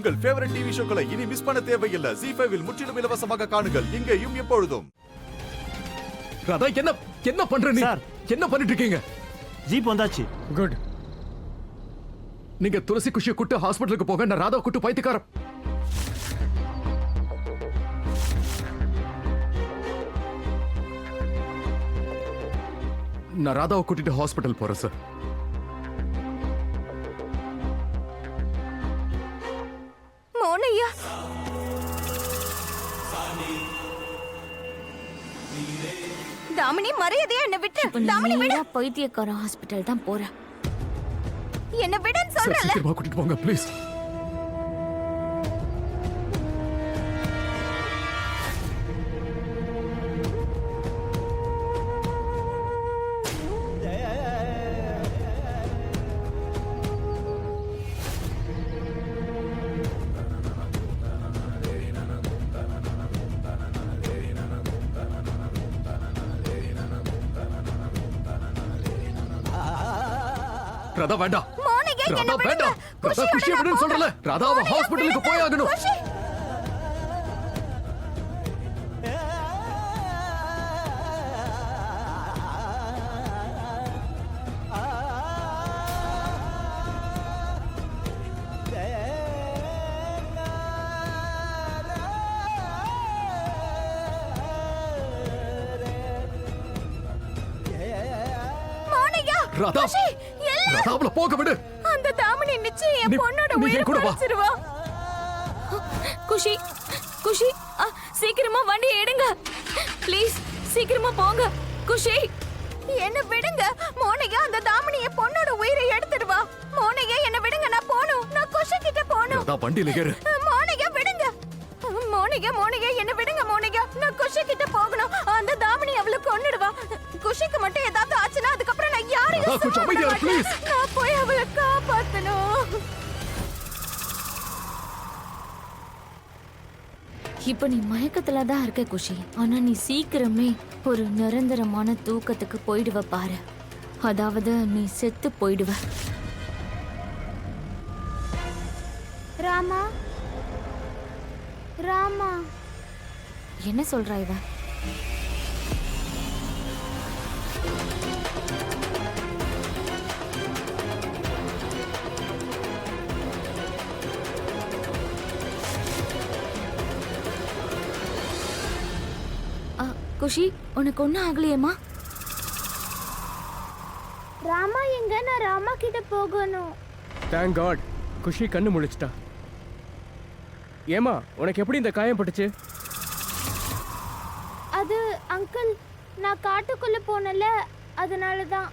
உங்கள் favourite TV ஷோக்களை இனி miss பண்ண தேவையில்லை. ZEE5 இல் முற்றிலும் இலவசமாக காணுங்கள். இங்கேயும் எப்பொழுதும். ராதா என்ன பண்ற நீ? சார். என்ன பண்ணிட்டு இருக்கீங்க? ஜீப் வந்தாச்சு. குட். நீங்க துளசி குஷியை கூட்டு ஹாஸ்பிடலுக்கு போக, நான் ராதா கூட்டு பைத்தியக்காரன். நான் ராதாவை கூட்டிட்டு ஹாஸ்பிடல் போறேன் சார். மோனையா, தாமினி மரியாதையா என்ன விட்டு. தாமினி விடு. பைத்தியக்கார ஹாஸ்பிடல் தான் போறேன். என்ன விடுன்னு சார் சொல்றல. சீக்கிரமா கூட்டிட்டு போங்க ப்ளீஸ். ராதா வேண்டாம். மோனிகா என்ன ராதா விடுங்க. வேண்டாம். ராதா குஷியை விடுன்னு சொல்றல. ராதாவை ஹாஸ்பிடலுக்கு போய் ஆகணும். குஷி. மோனிகா. ராதா. குஷி, இல்ல. ராதாவல போக விடு. அந்த தாமினி நிச்சயம் என் பொண்ணோட நீ உயிரை கூட வா. பறிச்சிருவா. குஷி குஷி சீக்கிரமா வண்டி எடுங்க ப்ளீஸ். சீக்கிரமா போங்க குஷி. என்ன விடுங்க. மோனிகா, அந்த தாமினி என் பொண்ணோட உயிரை எடுத்துடுவா. மோனிகா என்ன விடுங்க, நான் போணும். நான் குஷி கிட்ட போணும். ராதா வண்டியில ஏறு. மோனிகா விடுங்க. மோனிகா என்ன விடுங்க. மோனிகா, நான் குஷி கிட்ட போகணும். அந்த தாமினி அவளை கொன்னுடுவா. குஷிக்கு மட்டும் ஏதாவது ஆச்சுன்னா அதுக்கப்புறம் நான் யாரையும் ராதா, கொஞ்சம் அமைதியா இரு, please. நான் போய் அவளை காப்பாத்தணும். இப்ப நீ மயக்கத்துல தான் இருக்க குஷி. ஆனா நீ சீக்கிரமே ஒரு நிரந்தரமான தூக்கத்துக்கு போயிடுவ பாரு. அதாவது நீ செத்து போயிடுவ. ராமா, ராமா, என்ன சொல்றா இவ? குஷி, உனக்கு ஒன்னும் ஆகலையேம்மா? ராமா எங்க? நான் ராமா கிட்ட போகணும். தேங்க் காட், குஷி கண்ணு முழிச்சிட்டா. ஏமா, உனக்கு எப்படி இந்த காயம் பட்டுச்சு? அது அங்கிள், நான் காட்டுக்குள்ள போனல, அதனால தான்.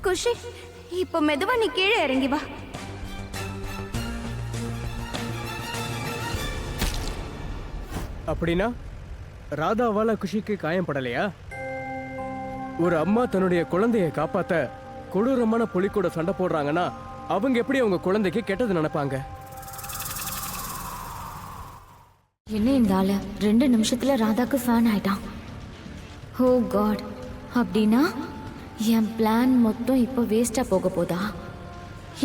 குஷி, இப்போ மெதுவா நீ கீழே இறங்கி வா. அப்படின்னா ராதாவால குஷிக்கு காயம் படலையா? ஒரு அம்மா தன்னுடைய குழந்தைய காப்பாத்த கொடூரமான புலி கூட சண்டை போடுறாங்கன்னா அவங்க எப்படி அவங்க குழந்தைக்கு கெட்டது நினைப்பாங்க? என்ன இந்த ஆளு 2 நிமிஷத்துல ராதாக்கு ஃபேன் ஆயிட்டான். ஓ காட், அப்படின்னா என் பிளான் மொத்தம் இப்போ வேஸ்டா போக போதா?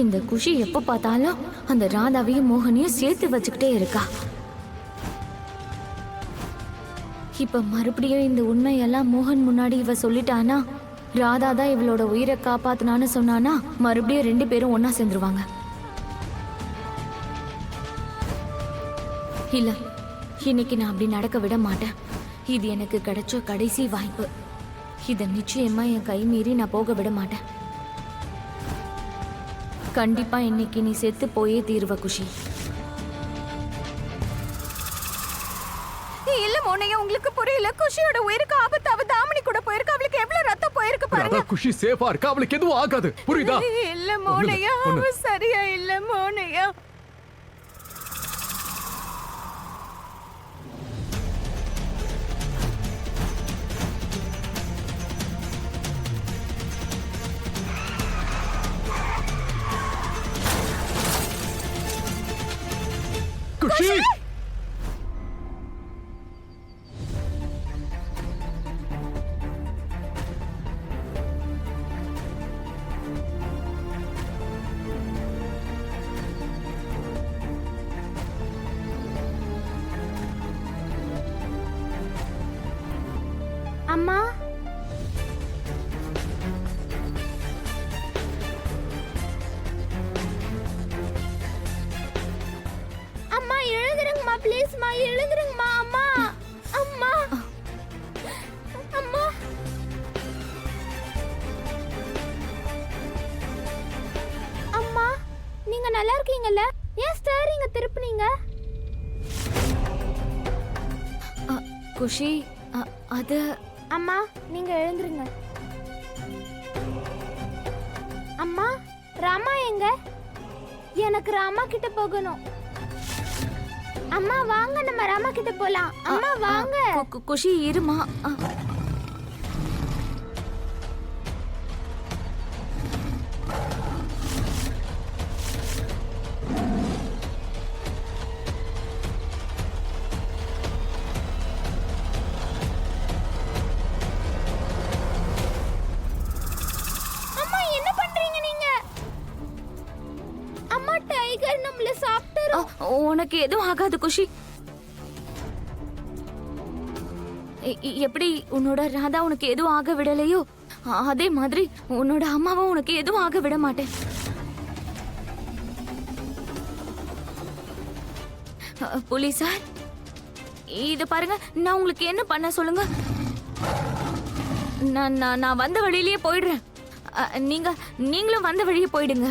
இந்த குஷி எப்ப பார்த்தாலும் அந்த ராதாவையும் மோகனையும் சேர்த்து வச்சுக்கிட்டே இருக்கா. இப்ப மறுபடியும் இந்த உண்மையெல்லாம் மோகன் முன்னாடி இவ சொல்லிட்டானா, ராதா தான் இவளோட உயிரை காப்பாத்தினான்னு சொன்னானா, மறுபடியும் 2 பேரும் ஒன்னா சேர்ந்துருவாங்க. இல்ல, இன்னைக்கு நான் அப்படி நடக்க விட மாட்டேன். இது எனக்கு கிடைச்ச கடைசி வாய்ப்பு. இதை நிச்சயமா என் கை மீறி நான் போக விட மாட்டேன். கண்டிப்பா இன்னைக்கு நீ செத்து போயே தீருவ குஷி. இல்ல மோனையா, உங்களுக்கு புரியல. குஷியோட உயிருக்கு ஆபத்து. அவ தாமினி கூட போயிருக்க. அவளுக்கு எவ்வளவு ரத்தம் போயிருக்கு பாருங்க. ராதா குஷி சேஃபா இருக்கா, அவளுக்கு எதுவும் ஆகாது. புரியுதா? இல்ல மோனையா, அவ சரியா இல்ல மோனையா. சொன்னீங்கல்ல, ஏன் ஸ்டீரிங்க திருப்புனீங்க? குஷி அது அம்மா நீங்க எழுந்துருங்க. அம்மா ராமா எங்க? எனக்கு ராமா கிட்ட போகணும். அம்மா வாங்க, நம்ம ராமா கிட்ட போலாம். அம்மா வாங்க. குஷி இருமா. அம்மா என்ன பண்றீங்க நீங்க? அம்மா டைகர் நம்மள சாப்பிட்டுரும். உனக்கு எதுவும் ஆகாது குஷி. எப்படி உன்னோட ராதா உனக்கு எதுவும் ஆக விடலையோ அதே மாதிரி உன்னோட அம்மாவும் உனக்கு எதுவும் ஆக விட மாட்டேன். போலீஸார் இது பாருங்க, நான் உங்களுக்கு என்ன பண்ண சொல்லுங்க. நான் வந்த வழியிலேயே போயிடுறேன். நீங்களும் வந்த வழியே போயிடுங்க.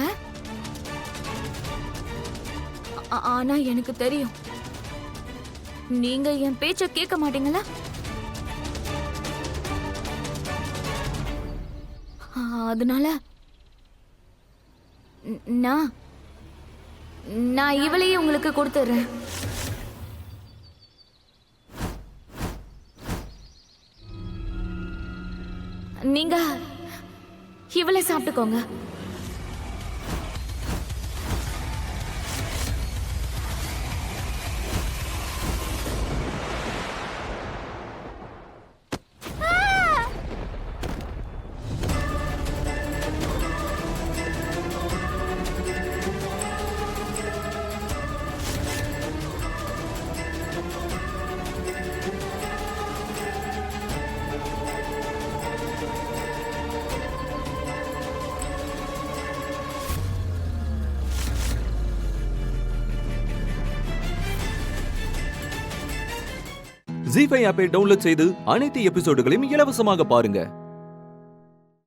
ஆனா எனக்கு தெரியும் நீங்க என் பேச்ச கேட்க மாட்டீங்களா? அதனால நான் இவளையே உங்களுக்கு கொடுத்துறேன். நீங்க இவளை சாப்பிட்டுக்கோங்க. ZEE5 ஆப்பை டவுன்லோட் செய்து அனைத்து எபிசோடுகளையும் இலவசமாக பாருங்க.